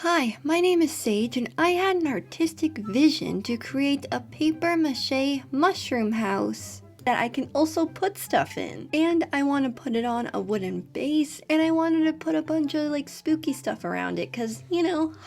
Hi, my name is Sage and I had an artistic vision to create a paper mache mushroom house that I can also put stuff in. And I want to put it on a wooden base and I wanted to put a bunch of spooky stuff around it because,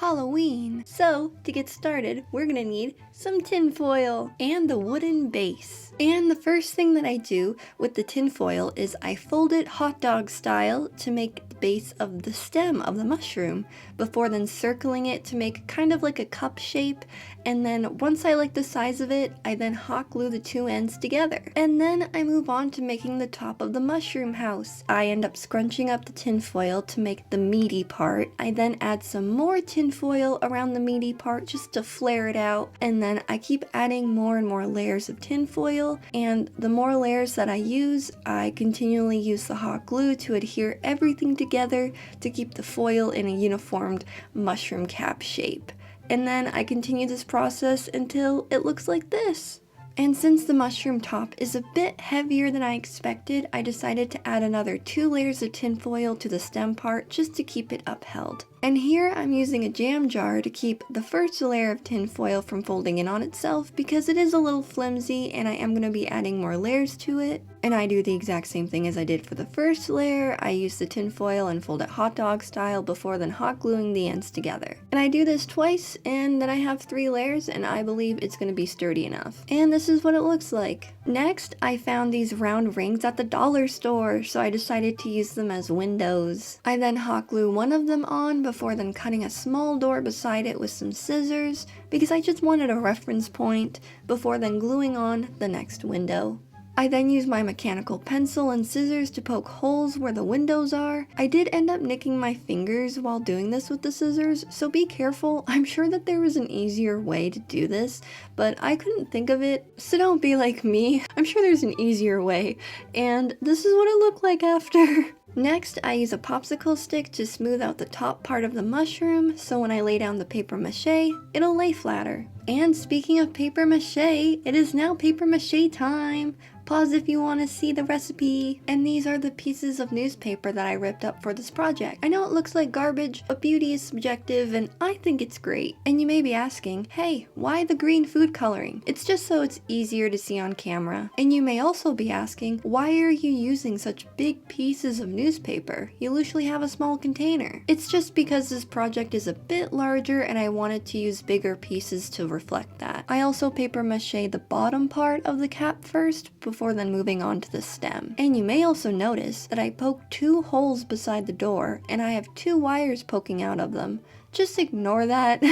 Halloween. So to get started, we're gonna need some tin foil and the wooden base. And the first thing that I do with the tin foil is I fold it hot dog style to make the base of the stem of the mushroom before then circling it to make kind of like a cup shape. And then once I like the size of it, I then hot glue the two ends together. And then I move on to making the top of the mushroom house. I end up scrunching up the tin foil to make the meaty part. I then add some more tin foil around the meaty part just to flare it out. And then I keep adding more and more layers of tin foil. And the more layers that I use, I continually use the hot glue to adhere everything together to keep the foil in a uniformed mushroom cap shape. And then I continue this process until it looks like this. And since the mushroom top is a bit heavier than I expected, I decided to add another 2 layers of tin foil to the stem part just to keep it upheld. And here I'm using a jam jar to keep the first layer of tin foil from folding in on itself because it is a little flimsy and I am going to be adding more layers to it. And I do the exact same thing as I did for the first layer. I use the tin foil and fold it hot dog style before then hot gluing the ends together. And I do this twice and then I have 3 layers and I believe it's going to be sturdy enough. And this is what it looks like. Next, I found these round rings at the dollar store, so I decided to use them as windows. I then hot glue one of them on before then cutting a small door beside it with some scissors because I just wanted a reference point before then gluing on the next window. I then use my mechanical pencil and scissors to poke holes where the windows are. I did end up nicking my fingers while doing this with the scissors, so be careful. I'm sure that there was an easier way to do this, but I couldn't think of it, so don't be like me. I'm sure there's an easier way, and this is what it looked like after. Next, I use a popsicle stick to smooth out the top part of the mushroom, so when I lay down the paper mache, it'll lay flatter. And speaking of paper mache, it is now paper mache time! Pause if you want to see the recipe. And these are the pieces of newspaper that I ripped up for this project. I know it looks like garbage, but beauty is subjective and I think it's great. And you may be asking, hey, why the green food coloring? It's just so it's easier to see on camera. And you may also be asking, why are you using such big pieces of newspaper? You usually have a small container. It's just because this project is a bit larger and I wanted to use bigger pieces to reflect that. I also paper mache the bottom part of the cap first before then moving on to the stem. And you may also notice that I poked 2 holes beside the door and I have 2 wires poking out of them. Just ignore that.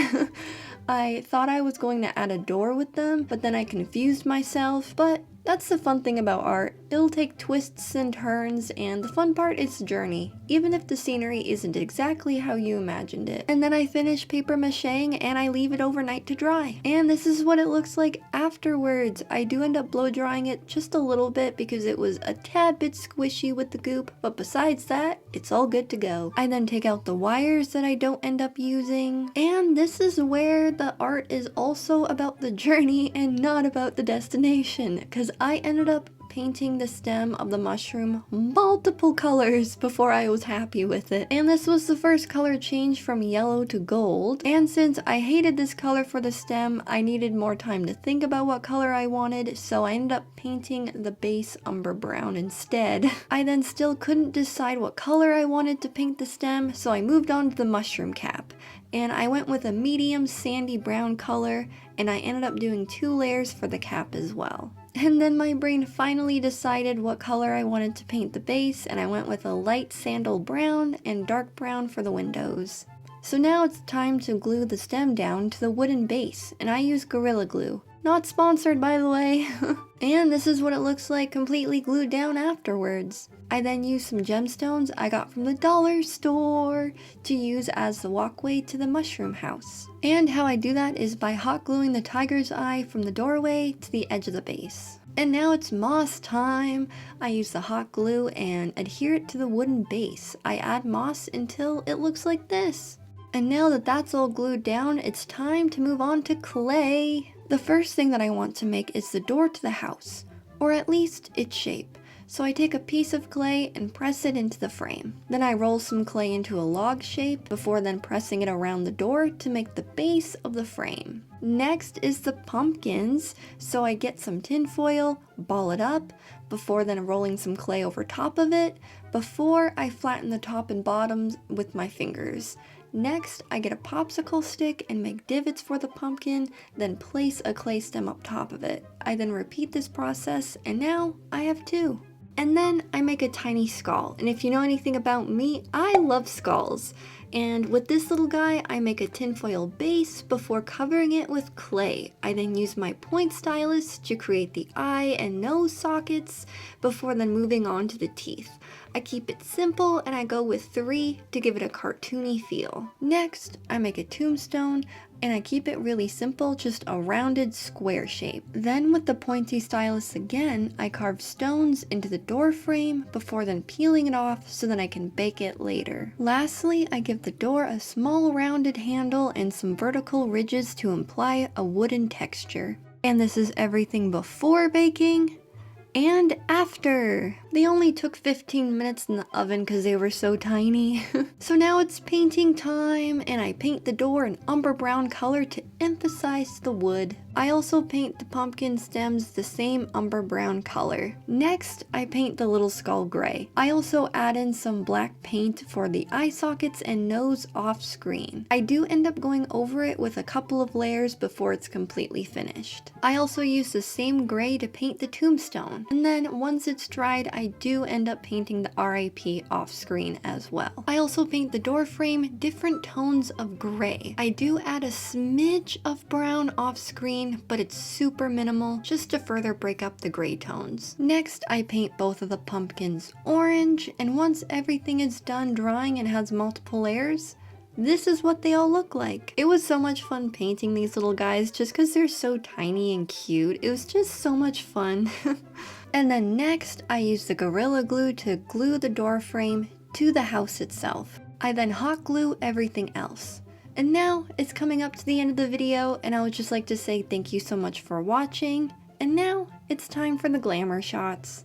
I thought I was going to add a door with them, but then I confused myself, but that's the fun thing about art. It'll take twists and turns, and the fun part is the journey, even if the scenery isn't exactly how you imagined it. And then I finish paper macheing and I leave it overnight to dry. And this is what it looks like afterwards. I do end up blow drying it just a little bit because it was a tad bit squishy with the goop, but besides that, it's all good to go. I then take out the wires that I don't end up using, and this is where the art is also about the journey and not about the destination, because I ended up painting the stem of the mushroom multiple colors before I was happy with it. And this was the first color change from yellow to gold. And since I hated this color for the stem, I needed more time to think about what color I wanted, so I ended up painting the base umber brown instead. I then still couldn't decide what color I wanted to paint the stem, so I moved on to the mushroom cap. And I went with a medium sandy brown color, and I ended up doing 2 layers for the cap as well. And then my brain finally decided what color I wanted to paint the base, and I went with a light sandal brown and dark brown for the windows. So now it's time to glue the stem down to the wooden base, and I use Gorilla Glue. Not sponsored, by the way. And this is what it looks like completely glued down afterwards. I then use some gemstones I got from the dollar store to use as the walkway to the mushroom house. And how I do that is by hot gluing the tiger's eye from the doorway to the edge of the base. And now it's moss time. I use the hot glue and adhere it to the wooden base. I add moss until it looks like this. And now that that's all glued down, it's time to move on to clay. The first thing that I want to make is the door to the house, or at least its shape. So I take a piece of clay and press it into the frame. Then I roll some clay into a log shape before then pressing it around the door to make the base of the frame. Next is the pumpkins, so I get some tin foil, ball it up, before then rolling some clay over top of it, before I flatten the top and bottoms with my fingers. Next, I get a popsicle stick and make divots for the pumpkin, then place a clay stem up top of it. I then repeat this process, and now I have two. And then I make a tiny skull, and if you know anything about me, I love skulls. And with this little guy, I make a tinfoil base before covering it with clay. I then use my point stylus to create the eye and nose sockets before then moving on to the teeth. I keep it simple and I go with 3 to give it a cartoony feel. Next, I make a tombstone and I keep it really simple, just a rounded square shape. Then with the pointy stylus again, I carve stones into the door frame before then peeling it off so that I can bake it later. Lastly, I give the door a small rounded handle and some vertical ridges to imply a wooden texture. And this is everything before baking. And after! They only took 15 minutes in the oven because they were so tiny. So now it's painting time, and I paint the door an umber brown color to emphasize the wood. I also paint the pumpkin stems the same umber brown color. Next, I paint the little skull gray. I also add in some black paint for the eye sockets and nose off screen. I do end up going over it with a couple of layers before it's completely finished. I also use the same gray to paint the tombstone. And then once it's dried, I do end up painting the RIP off screen as well. I also paint the door frame different tones of gray. I do add a smidge of brown off screen, but it's super minimal just to further break up the gray tones. Next, I paint both of the pumpkins orange, and once everything is done drying and has multiple layers, this is what they all look like. It was so much fun painting these little guys just because they're so tiny and cute. It was just so much fun. And then next, I use the Gorilla Glue to glue the door frame to the house itself. I then hot glue everything else. And now it's coming up to the end of the video, and I would just like to say thank you so much for watching. And now it's time for the glamour shots.